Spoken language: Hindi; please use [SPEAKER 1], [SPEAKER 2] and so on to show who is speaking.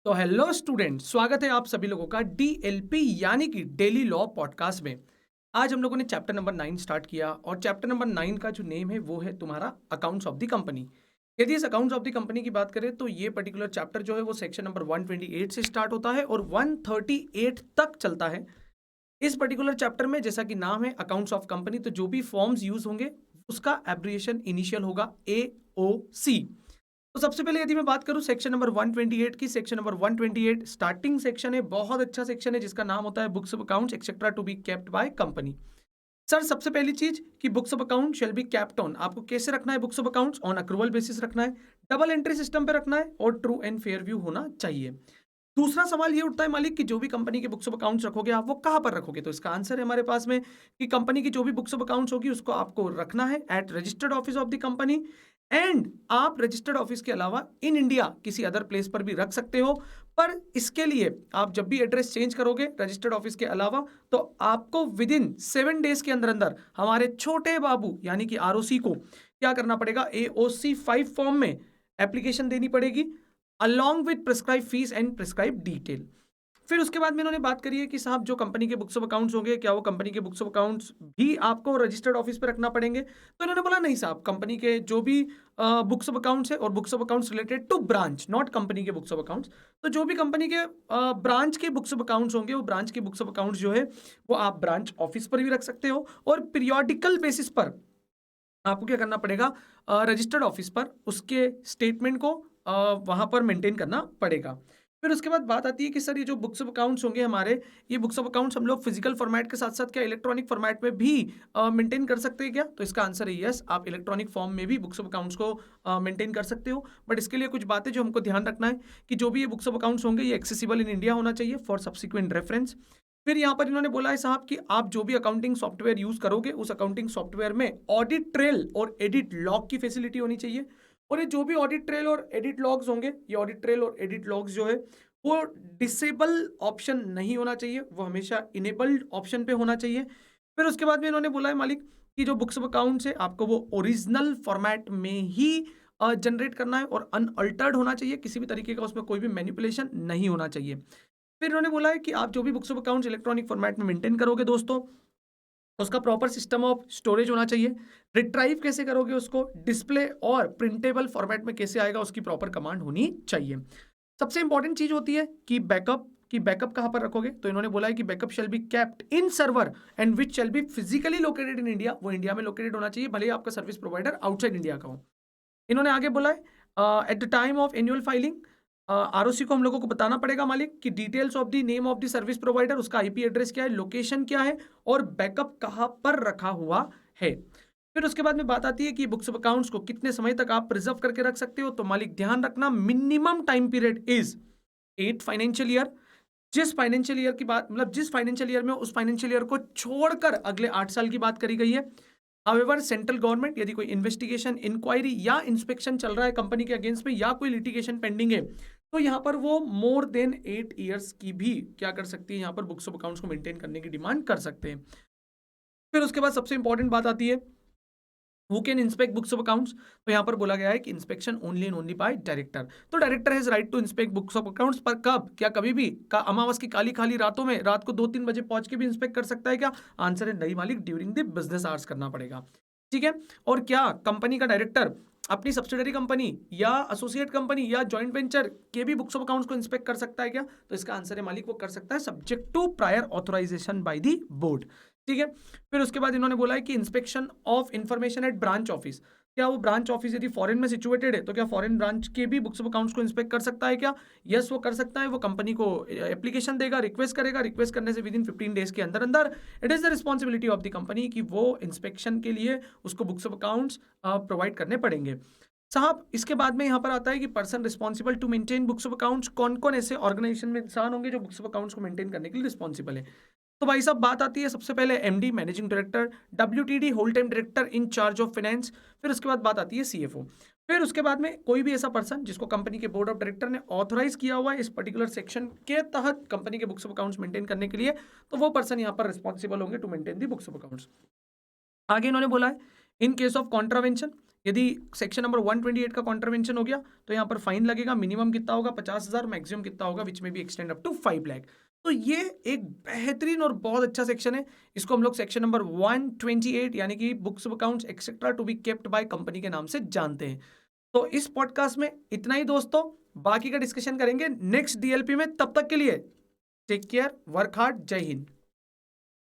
[SPEAKER 1] तो हेलो स्टूडेंट, स्वागत है आप सभी लोगों का डीएलपी यानी कि डेली लॉ पॉडकास्ट में। आज हम लोगों ने चैप्टर नंबर 9 स्टार्ट किया और चैप्टर नंबर 9 का जो नेम है वो है तुम्हारा अकाउंट्स ऑफ द कंपनी। यदि इस अकाउंट्स ऑफ द कंपनी की बात करें तो ये पर्टिकुलर चैप्टर जो है वो सेक्शन नंबर 128 से स्टार्ट होता है और 138 तक चलता है। इस पर्टिकुलर चैप्टर में जैसा कि नाम है अकाउंट्स ऑफ कंपनी, तो जो भी फॉर्म्स यूज होंगे उसका एब्रिएशन इनिशियल होगा AOC। तो सबसे पहले यदि मैं बात करूं सेक्शन नंबर 128 की, सेक्शन नंबर 128 स्टार्टिंग सेक्शन है, बहुत अच्छा सेक्शन है जिसका नाम होता है books of accounts etcetera to be kept by company. Sir सबसे पहली चीज कि books of account shall be kept on, आपको कैसे रखना है books of accounts? On accrual basis रखना है, डबल एंट्री सिस्टम पे रखना है और ट्रू एंड फेयर व्यू होना चाहिए। दूसरा सवाल ये उठता है मालिक कि जो भी कंपनी के बुक्स ऑफ अकाउंट्स रखोगे आप वो कहां पर रखोगे? तो इसका आंसर है हमारे पास में कि कंपनी की जो भी बुक्स ऑफ अकाउंट्स होगी उसको आपको रखना है at registered office of the company. And आप रजिस्टर्ड ऑफिस के अलावा इन इंडिया किसी अदर प्लेस पर भी रख सकते हो, पर इसके लिए आप जब भी एड्रेस चेंज करोगे रजिस्टर्ड ऑफिस के अलावा तो आपको विद इन 7 डेज के अंदर अंदर हमारे छोटे बाबू यानी कि आरओसी को क्या करना पड़ेगा? AOC 5 फॉर्म में एप्लीकेशन देनी पड़ेगी along with prescribe fees and prescribe detail. फिर उसके बाद में इन्होंने बात करी है कि साहब जो कंपनी के बुक्स ऑफ अकाउंट्स होंगे क्या वो कंपनी के बुक्स ऑफ अकाउंट्स भी आपको रजिस्टर्ड ऑफिस पे रखना पड़ेंगे? तो इन्होंने बोला नहीं साहब, कंपनी के जो भी बुक्स ऑफ अकाउंट्स है और books of accounts related to branch, not company के बुक्स ऑफ अकाउंट्स, तो जो भी कंपनी के ब्रांच के बुक्स ऑफ अकाउंट्स होंगे वो ब्रांच के बुक्स ऑफ अकाउंट्स जो है वो आप ब्रांच ऑफिस पर भी रख सकते हो और पीरियोडिकल बेसिस पर आपको क्या करना पड़ेगा? रजिस्टर्ड ऑफिस पर उसके स्टेटमेंट को वहां पर मेंटेन करना पड़ेगा। फिर उसके बाद बात आती है कि सर ये जो बुक्स ऑफ अकाउंट्स होंगे हमारे, ये बुक्स ऑफ अकाउंट्स हम लोग फिजिकल फॉर्मेट के साथ साथ क्या इलेक्ट्रॉनिक फॉर्मेट में भी मेंटेन कर सकते हैं क्या? तो इसका आंसर है यस, आप इलेक्ट्रॉनिक फॉर्म में भी बुक्स ऑफ अकाउंट्स को मेंटेन कर सकते हो। बट इसके लिए कुछ बातें जो हमको ध्यान रखना है कि जो भी ये बुक्स ऑफ अकाउंट्स होंगे ये एक्सेसिबल इन इंडिया होना चाहिए फॉर सब्सिक्वेंट रेफरेंस। फिर यहाँ पर इन्होंने बोला है साहब कि आप जो भी अकाउंटिंग सॉफ्टवेयर यूज करोगे उस अकाउंटिंग सॉफ्टवेयर में ऑडिट ट्रेल और एडिट लॉग की फैसिलिटी होनी चाहिए। और ये जो भी ऑडिट ट्रेल और एडिट लॉग्स होंगे, ये ऑडिट ट्रेल और एडिट लॉग्स जो है वो डिसेबल ऑप्शन नहीं होना चाहिए, वो हमेशा इनेबल्ड ऑप्शन पे होना चाहिए। फिर उसके बाद में इन्होंने बोला है मालिक कि जो बुक्स ऑफ अकाउंट्स है आपको वो ओरिजिनल फॉर्मेट में ही जनरेट करना है और अनअल्टर्ड होना चाहिए, किसी भी तरीके का उसमें कोई भी मैनिपुलेशन नहीं होना चाहिए। फिर इन्होंने बोला है कि आप जो भी books of accounts electronic format में मेंटेन करोगे दोस्तों, उसका प्रॉपर सिस्टम ऑफ स्टोरेज होना चाहिए। रिट्राइव कैसे करोगे उसको, डिस्प्ले और प्रिंटेबल फॉर्मेट में कैसे आएगा उसकी प्रॉपर कमांड होनी चाहिए। सबसे इंपॉर्टेंट चीज होती है कि बैकअप, कि बैकअप कहां पर रखोगे? तो इन्होंने बोला है कि backup shall be kept in server and which shall be physically located in India, वो इंडिया में लोकेटेड होना चाहिए भले ही आपका सर्विस प्रोवाइडर आउटसाइड इंडिया का हो। इन्होंने आगे बोला है at the time of annual filing ROC को हम लोगों को बताना पड़ेगा मालिक कि details of the name of the service provider, उसका आईपी एड्रेस क्या है, लोकेशन क्या है और बैकअप कहां पर रखा हुआ है। फिर उसके बाद में बात आती है कि बुक्स ऑफ अकाउंट्स को कितने समय तक आप प्रिजर्व करके रख सकते हो? तो मालिक ध्यान रखना, minimum time period is 8 financial year. जिस फाइनेंशियल ईयर की बात, मतलब जिस फाइनेंशियल ईयर में, उस फाइनेंशियल ईयर को छोड़कर अगले 8 साल की बात करी गई है। हाउएवर सेंट्रल गवर्नमेंट यदि कोई इन्वेस्टिगेशन, इंक्वायरी या इंस्पेक्शन चल रहा है कंपनी के अगेंस्ट में या कोई लिटिगेशन पेंडिंग है तो यहां पर वो मोर देन 8 ईयर्स की भी क्या कर सकती है, यहां पर बुक्स ऑफ अकाउंट्स को मेंटेन करने की डिमांड कर सकते हैं। फिर उसके बाद सबसे इंपॉर्टेंट बात आती है who can inspect books of accounts. तो यहां पर बोला गया है कि inspection only and only by director. तो director has right to inspect books of accounts, पर कब? क्या कभी भी का अमावस की काली खाली रातों में रात को 2-3 बजे पहुंच के भी इंस्पेक्ट कर सकता है क्या? आंसर है नहीं मालिक, ड्यूरिंग द बिजनेस आवर्स करना पड़ेगा। ठीक है। और क्या कंपनी का डायरेक्टर अपनी सब्सिडरी कंपनी या एसोसिएट कंपनी या जॉइंट वेंचर के भी बुक्स ऑफ अकाउंट्स को इंस्पेक्ट कर सकता है क्या? तो इसका आंसर है मालिक वो कर सकता है subject to prior authorization by the board. ठीक है। फिर उसके बाद इन्होंने बोला है कि inspection of information at branch office, क्या वो ब्रांच ऑफिस यदि फॉरेन में सिचुएटेड है तो क्या फॉरेन ब्रांच के भी बुक्स ऑफ अकाउंट्स को इंस्पेक्ट कर सकता है क्या? यस वो कर सकता है। वो कंपनी को एप्लीकेशन देगा, रिक्वेस्ट करेगा, रिक्वेस्ट करने से विद इन 15 डेज के अंदर अंदर it is the responsibility of the company कि वो इंस्पेक्शन के लिए उसको बुक्स ऑफ अकाउंट्स प्रोवाइड करने पड़ेंगे। साहब इसके बाद में यहाँ पर आता है कि person responsible to maintain books of accounts, कौन कौन ऐसे ऑर्गेनाइजेशन में इंसान होंगे जो बुक्स ऑफ अकाउंट्स को मेंटेन करने के लिए रिस्पॉन्सिबल है? तो भाई साहब बात आती है सबसे पहले MD managing director, WTD whole time director in charge of finance. फिर उसके बाद बात आती है सीएफओ। फिर उसके बाद में कोई भी ऐसा पर्सन जिसको कंपनी के बोर्ड ऑफ डायरेक्टर ने ऑथराइज किया हुआ है इस पर्टिकुलर सेक्शन के तहत कंपनी के बुक्स ऑफ अकाउंट्स मेंटेन करने के लिए, तो वो पर्सन यहाँ पर रिस्पॉन्सिबल होंगे to maintain the books of accounts. आगे इन्होंने बोला है इन केस ऑफ कॉन्ट्रावेंशन, यदि सेक्शन नंबर 128 का कॉन्ट्रवेंशन हो गया तो यहाँ पर फाइन लगेगा। मिनिमम कितना होगा 50,000, मैक्सिमम कितना होगा विच में भी एक्सटेंड अप टू 5 लाख। तो ये एक बेहतरीन और बहुत अच्छा सेक्शन है। इसको हम लोग सेक्शन नंबर 128 यानी कि books accounts etcetera to be kept by company के नाम से जानते हैं। तो इस पॉडकास्ट में इतना ही दोस्तों, बाकी का डिस्कशन करेंगे नेक्स्ट डीएलपी में। तब तक के लिए टेक केयर, वर्क हार्ड, जय हिंद।